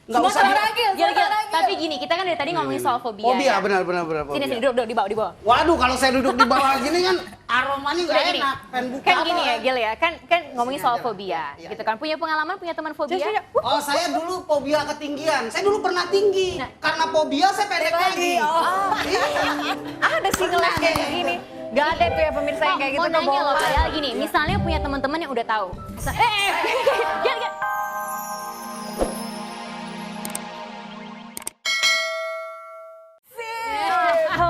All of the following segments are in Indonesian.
Nggak usah. Gil. Tapi gini, kita kan dari tadi ngomongin soal fobia. Fobia, ya? benar. Sini, duduk di bawah. Waduh, kalau saya duduk di bawah gini kan aromanya nggak Gini, enak. Pengen buka kan apa? gini ya Gil ya, kan ngomongin soal fobia Iya, gitu iya. kan. Punya pengalaman, punya teman fobia? Oh, saya dulu fobia ketinggian. Saya dulu pernah tinggi. Karena fobia saya pendek lagi. Oh. Iya. Ada sih ngeles kayak gini. Gak ada tuh ya pemirsa yang kayak gitu Mau nanya loh, kebohongan. padahal gini, misalnya punya teman-teman yang udah tahu.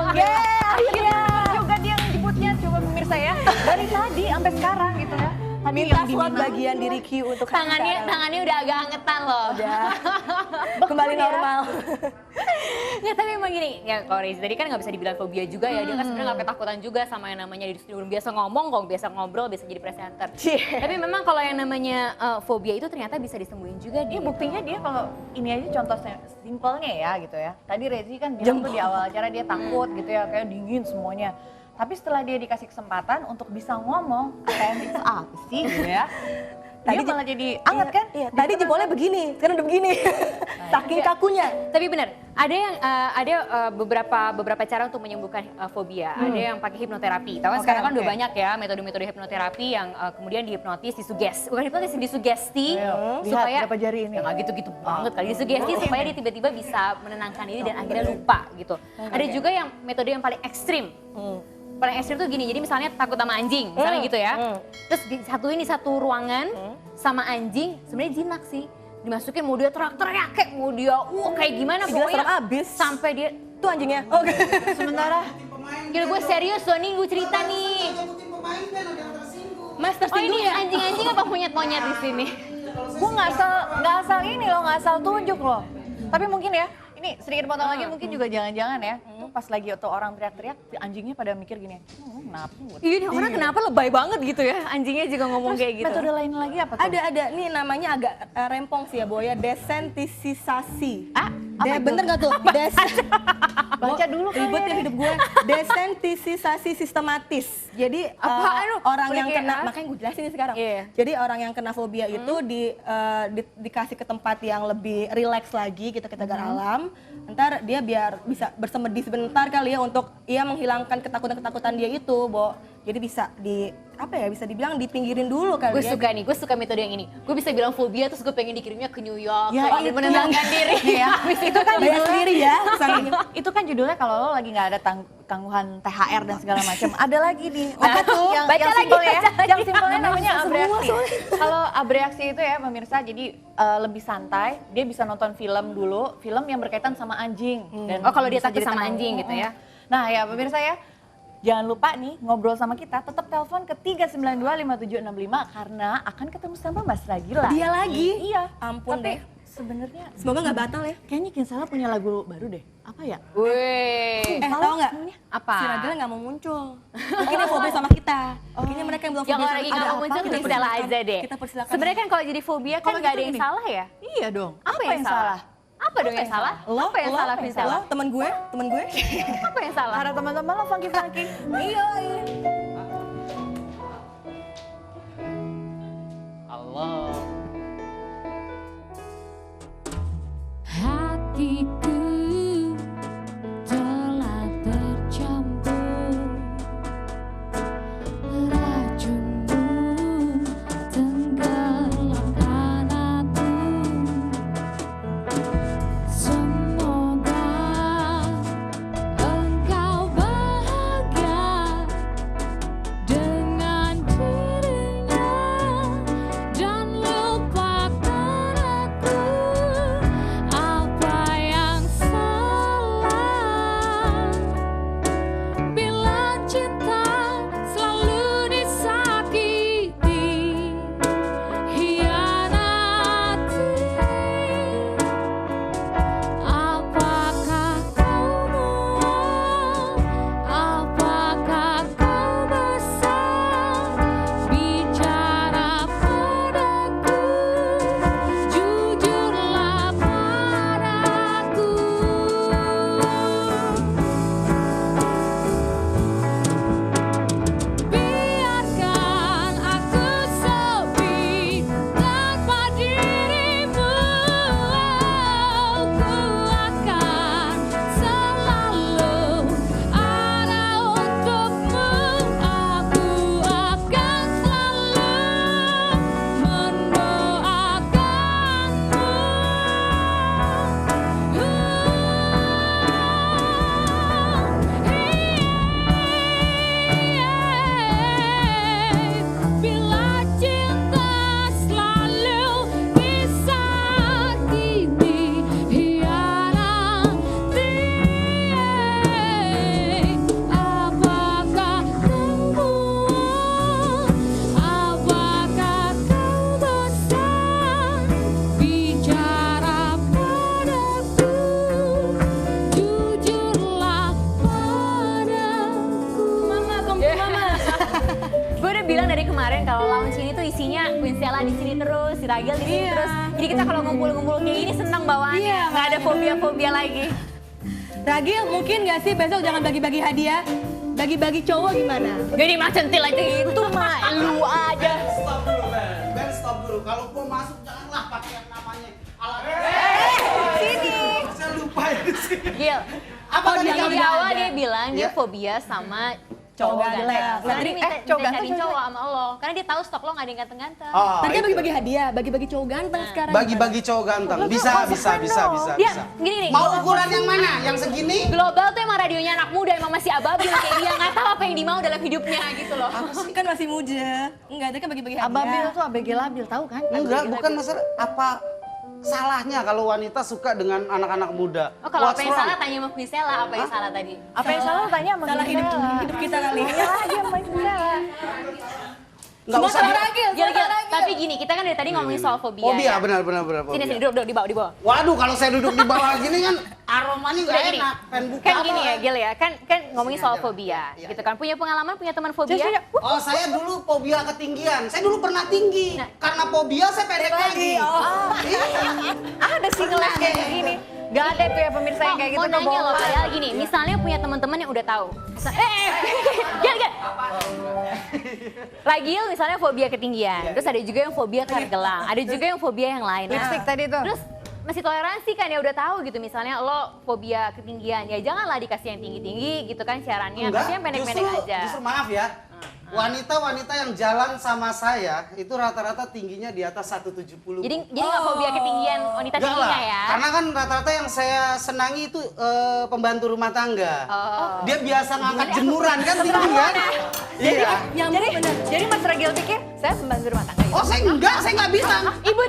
Gil. Akhirnya juga dia yang jemputnya, coba pemirsa ya. Dari tadi sampai sekarang gitu ya. Tadi Minta yang swab diminang. bagian diri Q untuk Tangannya udah agak angetan loh. kembali ya. normal. Ya tapi emang gini, ya kalau Rezi tadi kan nggak bisa dibilang fobia juga ya, dia kan sebenarnya nggak ketakutan juga sama yang namanya di studio, biasa ngomong kok, biasa ngobrol, biasa jadi presenter. Tapi memang kalau yang namanya fobia itu ternyata bisa disembuhin juga. Iya buktinya dia kalau ini aja contoh simpelnya ya gitu ya. Tadi Rezi kan bilang tuh di awal acara dia takut gitu ya, kayak dingin semuanya. Tapi setelah dia dikasih kesempatan untuk bisa ngomong, kayak itu apa sih gitu ya. Dia malah jadi anget kan? Iya, tadi jempolnya begini, sekarang udah begini. Saking kakunya. Tapi benar, ada beberapa cara untuk menyembuhkan fobia. Ada yang pakai hipnoterapi. Tahu kan sekarang kan udah banyak ya metode-metode hipnoterapi yang kemudian dihipnotis, disugesti. Bukan hipnotis, disugesti supaya berapa jari ini? ya nggak gitu-gitu banget kali. Disugesti supaya dia tiba-tiba bisa menenangkan diri dan akhirnya lupa gitu. Ada juga yang metode yang paling ekstrim. Paling ekstrim tuh gini, jadi misalnya takut sama anjing, misalnya gitu ya. Terus disatuin di satu ruangan sama anjing, sebenarnya jinak sih. Dimasukin mau dia teriak-teriak kayak mau dia kayak gimana Jelas serem abis. sampai dia Tuh anjingnya. Oke. Sementara gila gue serius loh nih gue cerita nih. Mas Oh tersinggung ini ya? anjing-anjing apa monyet-monyet di sini? gue nggak asal ini loh, nggak asal tunjuk loh. Tapi mungkin ya, ini sedikit potong lagi mungkin juga jangan-jangan ya. Tuh pas lagi tuh orang teriak-teriak, anjingnya pada mikir gini, kenapa? Iya nih orang kenapa lebay banget gitu ya, anjingnya juga ngomong kayak gitu. Metode lain lagi apa tuh? Ada. Nih namanya agak rempong sih ya, Boya. Desensitisasi. Apa itu? Bener nggak tuh? Baca dulu kali Ribet ya. ya hidup gue. Desensitisasi sistematis. Jadi Apaan lu? orang yang Udah kayak, kena, makanya gue jelasin nih sekarang. Iya. Jadi orang yang kena fobia itu dikasih ke tempat yang lebih rileks lagi gitu, kita gara alam. Ntar dia biar bisa bersemedi sebentar kali ya untuk menghilangkan ketakutan-ketakutan dia itu, Bo. Jadi bisa bisa dibilang dipinggirin dulu kali Gue ya. suka nih, gue suka metode yang ini. Gue bisa bilang fobia terus gue pengen dikirimnya ke New York, Ya, untuk itu. menenangkan diri. Ya, itu kan Bayar sendiri ya. itu kan judulnya kalau lo lagi nggak ada tangguhan THR dan segala macam. Ada lagi nih. Apa tuh? Baca lagi, simpel ya. baca lagi. Yang simpelnya namanya abreaksi. Kalau abreaksi itu ya pemirsa, jadi lebih santai. Dia bisa nonton film dulu, film yang berkaitan sama anjing. Dan Oh, kalau dia bisa takut jadi sama tenang. anjing gitu ya. Nah ya pemirsa ya, jangan lupa nih ngobrol sama kita, tetap telepon ke 3925765 karena akan ketemu sama Mas Ragila. Dia lagi? Iya. Ampun Tapi deh. sebenarnya Semoga nggak batal ya. kayaknya Kinsala punya lagu baru deh. Apa ya? Wih. Tahu nggak? Apa? Si Ragila nggak mau muncul. Mungkin dia fobia sama kita. Kayaknya mereka yang belum Yang fobia kalau sama lagi kita. nggak mau muncul Kita Kinsella persilakan. aja deh. Kita persilakan. Sebenarnya kan kalau jadi fobia kan Kalau nggak ada gitu yang gini. salah ya? Iya dong. Apa yang salah? Apa dong yang salah? Apa yang salah Vinsella? Lo temen gue. Apa yang salah? Para teman-teman lo funky-funky. Iya. Allah. Hatiku telah tercampur racunmu tenggelamkan aku. Semoga engkau bahagia ini tuh isinya Queen Stella di sini terus, si Ragil di sini terus. Jadi kita kalau ngumpul-ngumpul kayak gini seneng bawaannya, nggak ada fobia-fobia lagi. Ragil, mungkin gak sih besok jangan bagi-bagi hadiah? Bagi-bagi cowok gimana? Gini mah centil aja gitu mah, lu aja. Stop dulu, Ben, stop dulu. Kalau mau masuk janganlah pakai yang namanya alat. Sini. Saya lupa ini sih. Gil, Apa tadi di kamu awal dia bilang dia Ya. fobia sama Cowok cowok ganteng. ganteng. Karena dia minta cowok ganteng, cariin cowok cowok sama lo, karena dia tahu stok lo nggak ada yang ganteng-ganteng. Oh, Tadi kan itu. bagi-bagi hadiah, bagi-bagi cowok ganteng sekarang. Bagi-bagi cowok ganteng. Bisa. Dia gini nih. Mau ukuran yang mana? Yang segini? Global tuh emang radionya anak muda, emang masih ababil kayak dia, nggak tahu apa yang dimau dalam hidupnya gitu loh. Kan masih muda. Enggak, tadi kan bagi-bagi hadiah. Ababil tuh ABG labil, tahu kan? Enggak, bukan masalah apa salahnya kalau wanita suka dengan anak-anak muda. Oh kalau apa What's yang wrong? salah tanya sama Queen Stella, apa yang salah tadi? Apa yang salah tanya sama Salah hidup kita kali. Iya lagi sama Stella. Enggak usah di- Gil, tapi gini, kita kan dari tadi ngomongin soal fobia. Fobia, ya. benar. Sini, Fobia. duduk di bawah. Waduh, kalau saya duduk di bawah gini kan aromanya nggak Udah gini, enak. Pengen buka kan apa? gini ya Gil ya, kan ngomongin soal fobia Iya, gitu kan. Punya pengalaman, punya teman fobia? Oh, saya dulu fobia ketinggian. Saya dulu pernah tinggi. Nah. Karena fobia saya pendek lagi. Iya. Ada sih ngeles kayak gini. Gak ada tuh ya pemirsa yang kayak gitu mau nanya loh, kebohongan. padahal gini, misalnya punya teman-teman yang udah tahu. Gil. Ragil misalnya fobia ketinggian, terus ada juga yang fobia kargelang, ada juga yang fobia yang lain. Nah, Lipstick tadi tuh. Terus masih toleransi kan ya udah tahu gitu, misalnya lo fobia ketinggian, ya janganlah dikasih yang tinggi-tinggi gitu kan siarannya, kasih yang pendek-pendek aja. Justru maaf ya. Wanita-wanita yang jalan sama saya itu rata-rata tingginya di atas 170. Jadi nggak fobia ketinggian wanita Enggak tingginya lah, ya? karena kan rata-rata yang saya senangi itu pembantu rumah tangga. Oh. Dia biasa ngangkat jemuran kan tinggi kan? Iya. Jadi Mas Ragil pikir saya pembantu rumah tangga. Oh saya nggak bisa. Ibu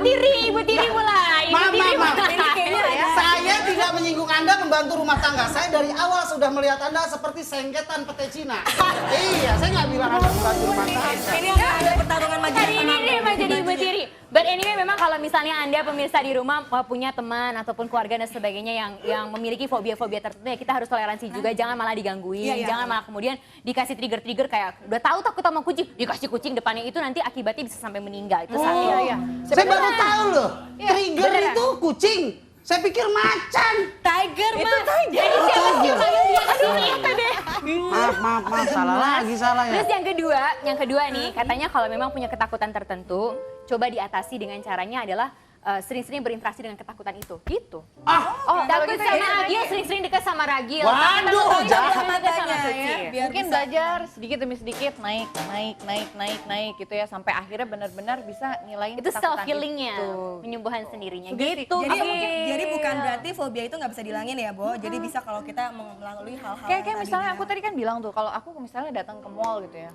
tiri mulai. Maaf. Ini kayaknya ya. Saya tidak menyinggung Anda pembantu rumah tangga. Saya dari awal sudah melihat Anda seperti sengketan pete Cina. Iya, saya nggak bilang Anda pembantu rumah tangga. Ini nggak ada pertarungan maju. Hari ini emang jadi ibu tiri. But anyway, memang kalau misalnya Anda pemirsa di rumah punya teman ataupun keluarga dan sebagainya yang memiliki fobia-fobia tertentu, ya kita harus toleransi juga, jangan malah digangguin, jangan malah kemudian dikasih trigger-trigger kayak udah tahu takut sama kucing, dikasih kucing depannya, itu nanti akibatnya bisa sampai meninggal. Itu satu. Saya baru tahu loh, trigger beneran. itu kucing. Saya pikir macan. Tiger, Mas. Jadi siapa sih yang panggil dia ke sini tadi? Maaf, salah lagi salah ya. Terus yang kedua nih, katanya kalau memang punya ketakutan tertentu, coba diatasi dengan caranya adalah sering-sering berinteraksi dengan ketakutan itu. Gitu. Takut sama Ragil, sering-sering dekat sama Ragil. Waduh, jahat matanya sama ya. kucing. Biar Mungkin bisa. belajar sedikit demi sedikit naik gitu ya sampai akhirnya benar-benar bisa ngilain Itu ketakutan self healingnya, itu. penyembuhan sendirinya. Gitu. Gitu. Jadi bukan berarti fobia itu nggak bisa dihilangin ya, Bo. Jadi bisa kalau kita melalui hal-hal Kayak yang misalnya tadinya. aku tadi kan bilang tuh kalau aku misalnya datang ke mall gitu ya.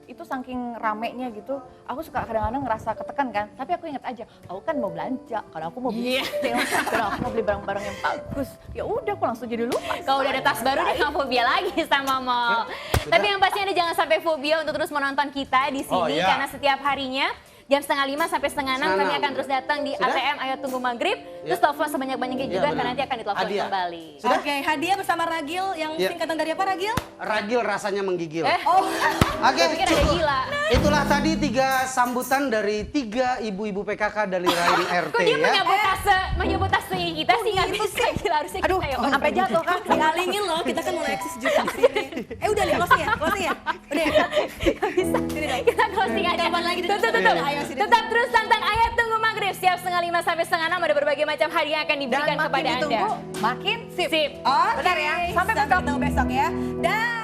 Itu saking ramenya gitu, aku suka kadang-kadang ngerasa ketekan kan. Tapi aku inget aja, aku kan mau belanja, karena aku mau beli sale, karena aku mau beli barang-barang yang bagus. Ya udah, aku langsung jadi lupa. Kalau udah ada tas baru dia nggak fobia lagi sama mall. Tapi yang pasti Anda jangan sampai fobia untuk terus menonton kita di sini Oh, iya. karena setiap harinya jam 5:30 sampai 5:30 kami akan terus datang di Sudah? ATM Ayo Tunggu Maghrib. Terus telepon sebanyak-banyaknya juga benar. karena nanti akan ditelepon Hadiah. kembali. Sudah? Oke, hadiah bersama Ragil yang Iya. singkatan dari apa, Ragil? Ragil rasanya menggigil. Oh, Oke, Pikir ada gila. itulah tadi 3 sambutan dari 3 ibu-ibu PKK dari lain RT Kok dia ya. menyebut tas ini kita sih nggak bisa gila harusnya Aduh, kita ya. sampai jatuh kan. dialingin loh, kita kan mulai eksis juga di sini. Udah nih, closing ya? Udah ya? Kita closing aja. Kapan lagi Tutup. Ayo, sini. Tetap terus tonton Ayat Tunggu Maghrib setiap 5:30 sampai 5:30 ada berbagai macam hadiah yang akan diberikan Dan makin kepada Anda. ditunggu, makin sip. Sip. Oke, Benar ya? Sampai besok. ketemu besok ya. Dah.